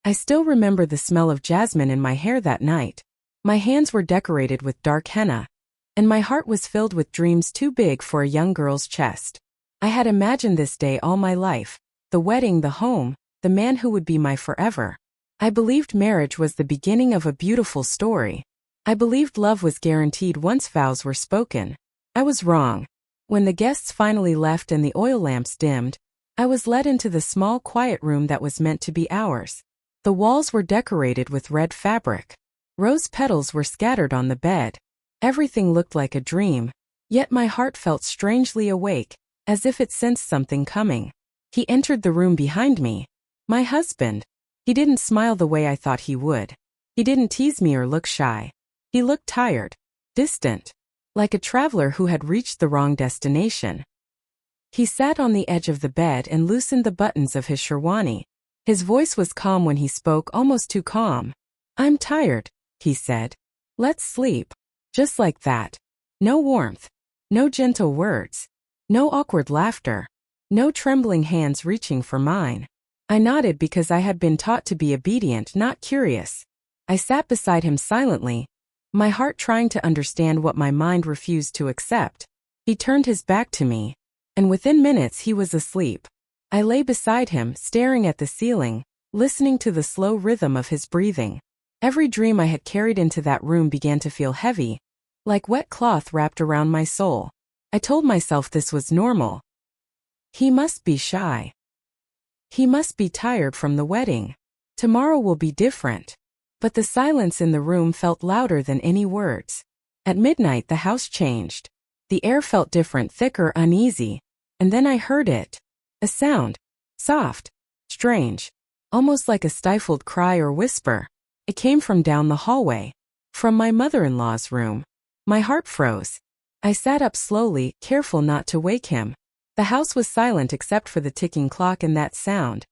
I still remember the smell of jasmine in my hair that night. My hands were decorated with dark henna, and my heart was filled with dreams too big for a young girl's chest. I had imagined this day all my life, the wedding, the home, the man who would be my forever. I believed marriage was the beginning of a beautiful story. I believed love was guaranteed once vows were spoken. I was wrong. When the guests finally left and the oil lamps dimmed, I was led into the small quiet room that was meant to be ours. The walls were decorated with red fabric. Rose petals were scattered on the bed. Everything looked like a dream, yet my heart felt strangely awake, as if it sensed something coming. He entered the room behind me. My husband. He didn't smile the way I thought he would. He didn't tease me or look shy. He looked tired, distant, like a traveler who had reached the wrong destination. He sat on the edge of the bed and loosened the buttons of his sherwani. His voice was calm when he spoke, almost too calm. "I'm tired," he said. "Let's sleep." Just like that. No warmth. No gentle words. No awkward laughter. No trembling hands reaching for mine. I nodded because I had been taught to be obedient, not curious. I sat beside him silently, my heart trying to understand what my mind refused to accept. He turned his back to me, and within minutes he was asleep. I lay beside him, staring at the ceiling, listening to the slow rhythm of his breathing. Every dream I had carried into that room began to feel heavy, like wet cloth wrapped around my soul. I told myself this was normal. He must be shy. He must be tired from the wedding. Tomorrow will be different. But the silence in the room felt louder than any words. At midnight the house changed. The air felt different, thicker, uneasy. And then I heard it. A sound. Soft. Strange. Almost like a stifled cry or whisper. It came from down the hallway. From my mother-in-law's room. My heart froze. I sat up slowly, careful not to wake him. The house was silent except for the ticking clock and that sound.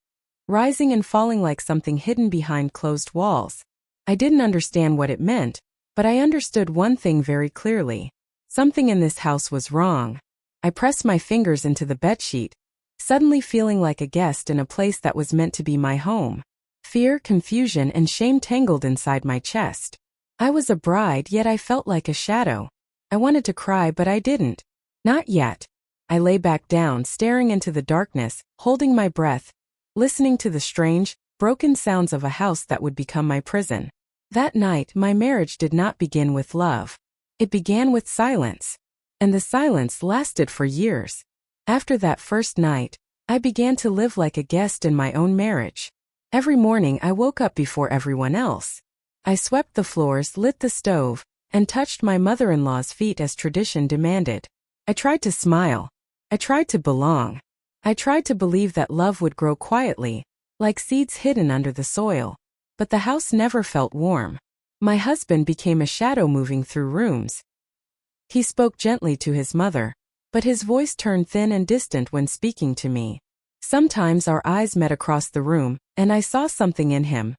Rising and falling like something hidden behind closed walls. I didn't understand what it meant, but I understood one thing very clearly. Something in this house was wrong. I pressed my fingers into the bedsheet, suddenly feeling like a guest in a place that was meant to be my home. Fear, confusion, and shame tangled inside my chest. I was a bride, yet I felt like a shadow. I wanted to cry, but I didn't. Not yet. I lay back down, staring into the darkness, holding my breath, listening to the strange, broken sounds of a house that would become my prison. That night, my marriage did not begin with love. It began with silence. And the silence lasted for years. After that first night, I began to live like a guest in my own marriage. Every morning I woke up before everyone else. I swept the floors, lit the stove, and touched my mother-in-law's feet as tradition demanded. I tried to smile. I tried to belong. I tried to believe that love would grow quietly, like seeds hidden under the soil. But the house never felt warm. My husband became a shadow moving through rooms. He spoke gently to his mother, but his voice turned thin and distant when speaking to me. Sometimes our eyes met across the room, and I saw something in him.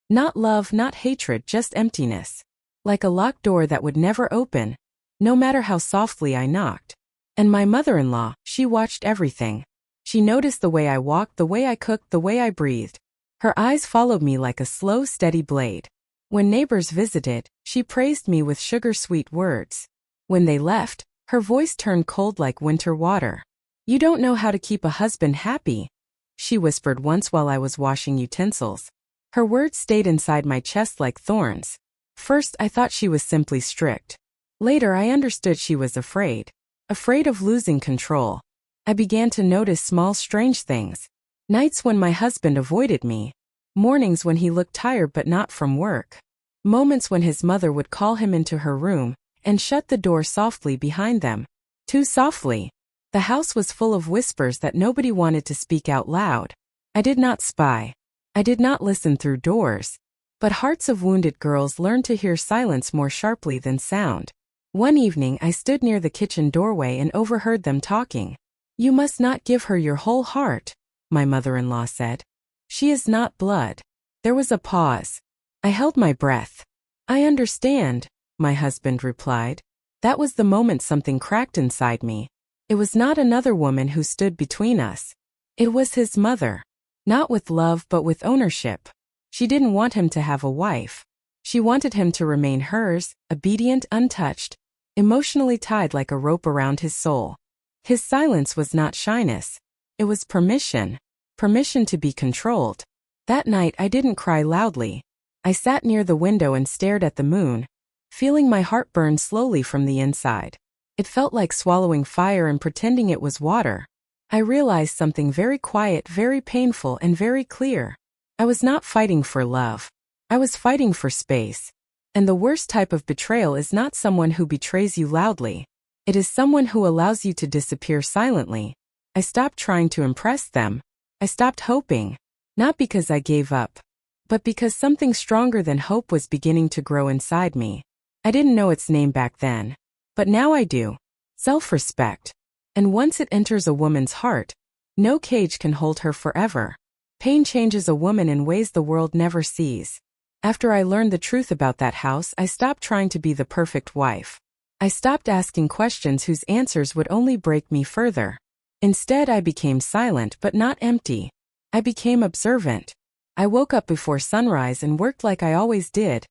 Not love, not hatred, just emptiness. Like a locked door that would never open, no matter how softly I knocked. And my mother-in-law, she watched everything. She noticed the way I walked, the way I cooked, the way I breathed. Her eyes followed me like a slow, steady blade. When neighbors visited, she praised me with sugar-sweet words. When they left, her voice turned cold like winter water. "You don't know how to keep a husband happy," she whispered once while I was washing utensils. Her words stayed inside my chest like thorns. First, I thought she was simply strict. Later, I understood she was afraid. Afraid of losing control. I began to notice small, strange things. Nights when my husband avoided me. Mornings when he looked tired but not from work. Moments when his mother would call him into her room and shut the door softly behind them. Too softly. The house was full of whispers that nobody wanted to speak out loud. I did not spy. I did not listen through doors. But hearts of wounded girls learn to hear silence more sharply than sound. One evening I stood near the kitchen doorway and overheard them talking. "You must not give her your whole heart," my mother-in-law said. "She is not blood." There was a pause. I held my breath. "I understand," my husband replied. That was the moment something cracked inside me. It was not another woman who stood between us. It was his mother. Not with love but with ownership. She didn't want him to have a wife. She wanted him to remain hers, obedient, untouched, emotionally tied like a rope around his soul. His silence was not shyness. It was permission. Permission to be controlled. That night I didn't cry loudly. I sat near the window and stared at the moon, feeling my heart burn slowly from the inside. It felt like swallowing fire and pretending it was water. I realized something very quiet, very painful, and very clear. I was not fighting for love. I was fighting for space. And the worst type of betrayal is not someone who betrays you loudly. It is someone who allows you to disappear silently. I stopped trying to impress them. I stopped hoping. Not because I gave up, but because something stronger than hope was beginning to grow inside me. I didn't know its name back then, but now I do. Self-respect. And once it enters a woman's heart, no cage can hold her forever. Pain changes a woman in ways the world never sees. After I learned the truth about that house, I stopped trying to be the perfect wife. I stopped asking questions whose answers would only break me further. Instead, I became silent but not empty. I became observant. I woke up before sunrise and worked like I always did,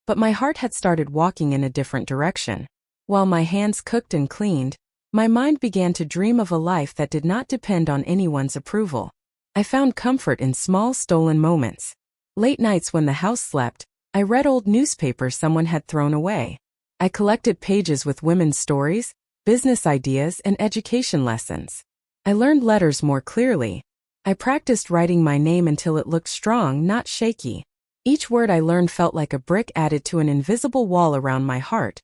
but my heart had started walking in a different direction. While my hands cooked and cleaned, my mind began to dream of a life that did not depend on anyone's approval. I found comfort in small stolen moments. Late nights when the house slept, I read old newspapers someone had thrown away. I collected pages with women's stories, business ideas, and education lessons. I learned letters more clearly. I practiced writing my name until it looked strong, not shaky. Each word I learned felt like a brick added to an invisible wall around my heart.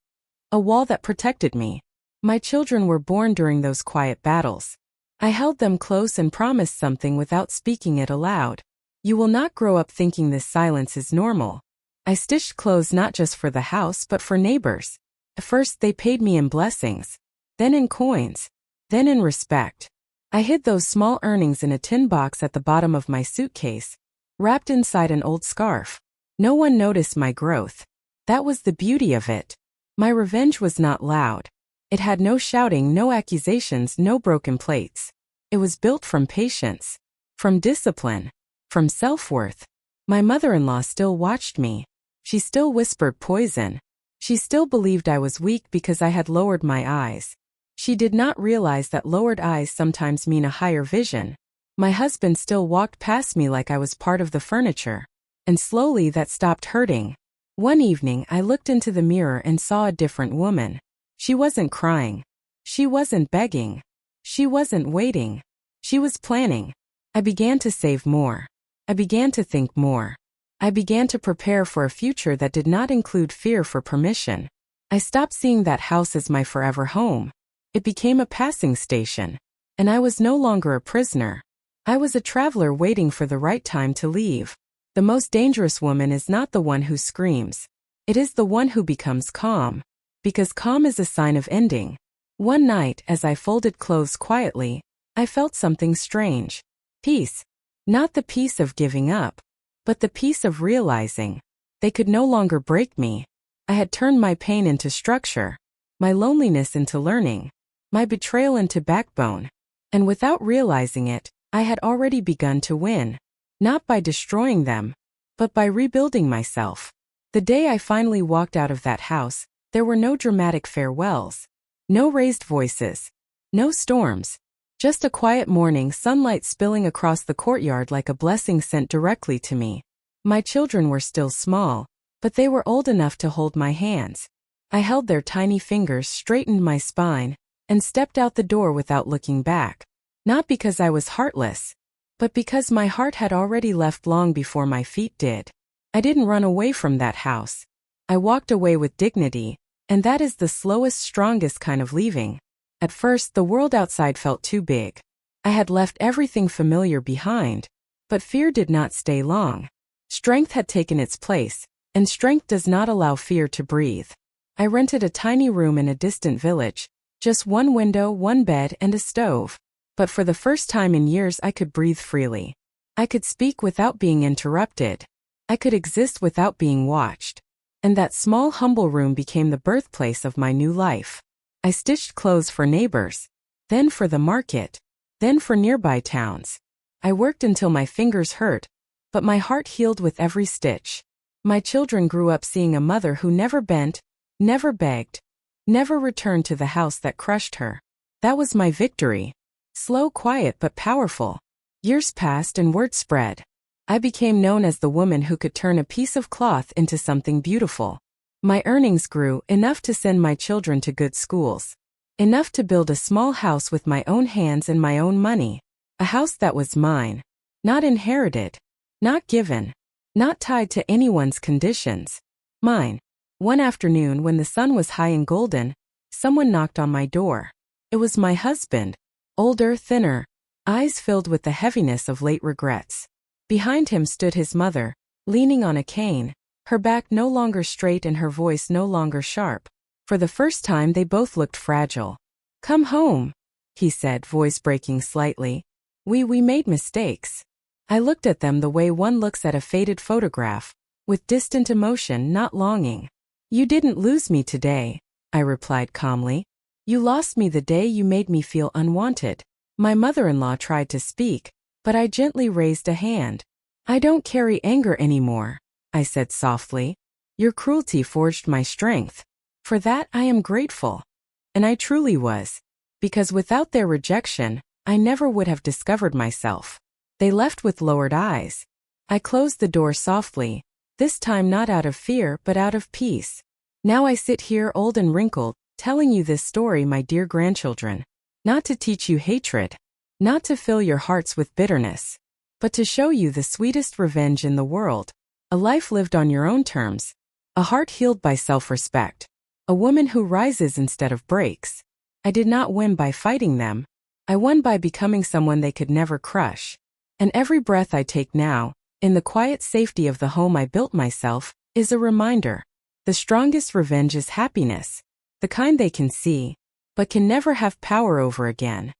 A wall that protected me. My children were born during those quiet battles. I held them close and promised something without speaking it aloud. You will not grow up thinking this silence is normal. I stitched clothes not just for the house but for neighbors. At first they paid me in blessings, then in coins, then in respect. I hid those small earnings in a tin box at the bottom of my suitcase, wrapped inside an old scarf. No one noticed my growth. That was the beauty of it. My revenge was not loud. It had no shouting, no accusations, no broken plates. It was built from patience, from discipline, from self-worth. My mother-in-law still watched me. She still whispered poison. She still believed I was weak because I had lowered my eyes. She did not realize that lowered eyes sometimes mean a higher vision. My husband still walked past me like I was part of the furniture. And slowly that stopped hurting. One evening I looked into the mirror and saw a different woman. She wasn't crying. She wasn't begging. She wasn't waiting. She was planning. I began to save more. I began to think more. I began to prepare for a future that did not include fear for permission. I stopped seeing that house as my forever home. It became a passing station. And I was no longer a prisoner. I was a traveler waiting for the right time to leave. The most dangerous woman is not the one who screams. It is the one who becomes calm. Because calm is a sign of ending. One night, as I folded clothes quietly, I felt something strange. Peace. Not the peace of giving up, but the peace of realizing they could no longer break me. I had turned my pain into structure, my loneliness into learning, my betrayal into backbone. And without realizing it, I had already begun to win. Not by destroying them, but by rebuilding myself. The day I finally walked out of that house, there were no dramatic farewells, no raised voices, no storms, just a quiet morning, sunlight spilling across the courtyard like a blessing sent directly to me. My children were still small, but they were old enough to hold my hands. I held their tiny fingers, straightened my spine, and stepped out the door without looking back. Not because I was heartless, but because my heart had already left long before my feet did. I didn't run away from that house. I walked away with dignity, and that is the slowest, strongest kind of leaving. At first, the world outside felt too big. I had left everything familiar behind, but fear did not stay long. Strength had taken its place, and strength does not allow fear to breathe. I rented a tiny room in a distant village, just one window, one bed, and a stove. But for the first time in years I could breathe freely. I could speak without being interrupted. I could exist without being watched. And that small, humble room became the birthplace of my new life. I stitched clothes for neighbors, then for the market, then for nearby towns. I worked until my fingers hurt, but my heart healed with every stitch. My children grew up seeing a mother who never bent, never begged, never returned to the house that crushed her. That was my victory. Slow, quiet, but powerful. Years passed and word spread. I became known as the woman who could turn a piece of cloth into something beautiful. My earnings grew, enough to send my children to good schools. Enough to build a small house with my own hands and my own money. A house that was mine. Not inherited. Not given. Not tied to anyone's conditions. Mine. One afternoon when the sun was high and golden, someone knocked on my door. It was my husband. Older, thinner, eyes filled with the heaviness of late regrets. Behind him stood his mother, leaning on a cane, her back no longer straight and her voice no longer sharp. For the first time they both looked fragile. "Come home," he said, voice breaking slightly. We made mistakes." I looked at them the way one looks at a faded photograph, with distant emotion, not longing. "You didn't lose me today," I replied calmly. "You lost me the day you made me feel unwanted." My mother-in-law tried to speak, but I gently raised a hand. "I don't carry anger anymore," I said softly. "Your cruelty forged my strength. For that I am grateful." And I truly was. Because without their rejection, I never would have discovered myself. They left with lowered eyes. I closed the door softly, this time not out of fear but out of peace. Now I sit here old and wrinkled, telling you this story, my dear grandchildren. Not to teach you hatred. Not to fill your hearts with bitterness. But to show you the sweetest revenge in the world. A life lived on your own terms. A heart healed by self-respect. A woman who rises instead of breaks. I did not win by fighting them. I won by becoming someone they could never crush. And every breath I take now, in the quiet safety of the home I built myself, is a reminder. The strongest revenge is happiness. The kind they can see, but can never have power over again.